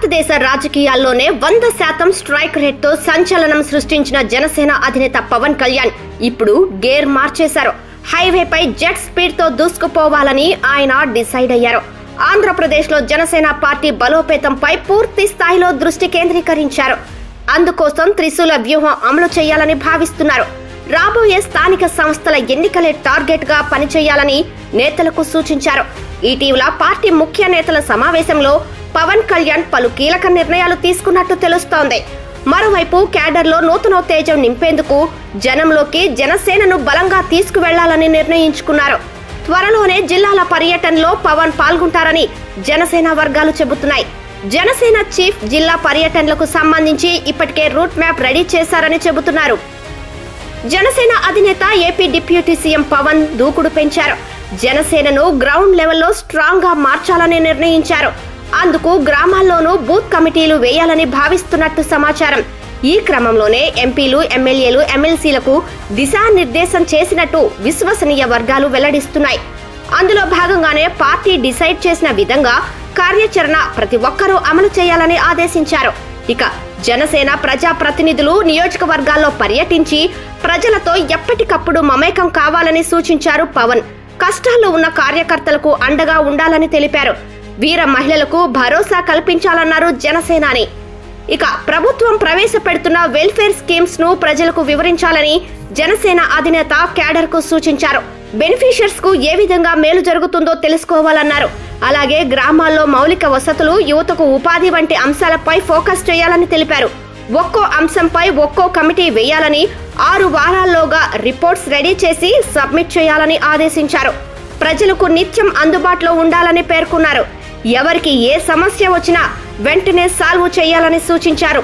భారతదేశ రాజకీయాల్లోనే 100% స్ట్రైక్ రేట్తో సంచలనం సృష్టించిన జనసేన అధినేత పవన్ కళ్యాణ్ ఇప్పుడు గేర్ మార్చేశారు. హైవేపై జెట్ స్పీడ్ తో దూసుకుపోవాలని ఆయన డిసైడ్ అయ్యారు. ఆంధ్రప్రదేశ్లో జనసేన పార్టీ బలోపేతంపై పూర్తి స్థాయిలో దృష్టి కేంద్రీకరించారు. అందుకోసం త్రిశూల వ్యూహం అమలు చేయాలని భావిస్తున్నారు. రాబోయే స్థానిక సంస్థల ఎన్నికలే టార్గెట్ గా పనిచేయాలని నేతలకు సూచించారు. ఇటీవల పార్టీ ముఖ్య నేతల సమావేశంలో పవన్ కళ్యాణ్ పలు కీలక నిర్ణయాలు తీసుకున్నట్టు తెలుస్తోంది. మరోవైపు క్యాడర్లో నూతనోత్తేజం నింపేందుకు జనంలోకి జనసేనను బలంగా తీసుకువెళ్లాలని నిర్ణయించుకున్నారు. త్వరలోనే జిల్లాల పర్యటనలో పవన్ పాల్గొంటారని జనసేన వర్గాలు చెబుతున్నాయి. జనసేన చీఫ్ జిల్లా పర్యటనలకు సంబంధించి ఇప్పటికే రూట్ మ్యాప్ రెడీ చేశారని చెబుతున్నారు. జనసేన అధినేత ఏపీ డిప్యూటీ సీఎం పవన్ దూకుడు పెంచారు. జనసేనను గ్రౌండ్ లెవెల్లో స్ట్రాంగ్ గా మార్చాలని నిర్ణయించారు. అందుకు గ్రామాల్లోనూ బూత్ కమిటీలు వేయాలని భావిస్తున్నట్టు సమాచారం. ఈ క్రమంలోనే ఎంపీలు, ఎమ్మెల్యేలు, ఎమ్మెల్సీలకు దిశానిర్దేశం చేసినట్టు విశ్వసనీయ వర్గాలు వెల్లడిస్తున్నాయి. అందులో భాగంగానే పార్టీ డిసైడ్ చేసిన విధంగా కార్యాచరణ ప్రతి ఒక్కరూ అమలు చేయాలని ఆదేశించారు. ఇక జనసేన ప్రజా ప్రతినిధులు నియోజకవర్గాల్లో పర్యటించి ప్రజలతో ఎప్పటికప్పుడు మమేకం కావాలని సూచించారు పవన్. కష్టాల్లో ఉన్న కార్యకర్తలకు అండగా ఉండాలని తెలిపారు. వీర మహిళలకు భరోసా కల్పించాలన్నారు జనసేనాని. ఇక ప్రభుత్వం ప్రవేశపెడుతున్న వెల్ఫేర్ స్కీమ్స్ ను ప్రజలకు వివరించాలని జనసేన అధినేత క్యాడర్ కు సూచించారు. బెనిఫిషియర్స్ కు ఏ విధంగా మేలు జరుగుతుందో తెలుసుకోవాలన్నారు. అలాగే గ్రామాల్లో మౌలిక వసతులు, యువతకు ఉపాధి వంటి అంశాలపై ఫోకస్ చేయాలని తెలిపారు. ఒక్కో అంశంపై ఒక్కో కమిటీ వేయాలని, 6 వారాల్లోగా రిపోర్ట్స్ రెడీ చేసి సబ్మిట్ చేయాలని ఆదేశించారు. ప్రజలకు నిత్యం అందుబాటులో ఉండాలని పేర్కొన్నారు. ఎవరికి ఏ సమస్య వచ్చినా వెంటనే సాల్వ్ చేయాలని సూచించారు.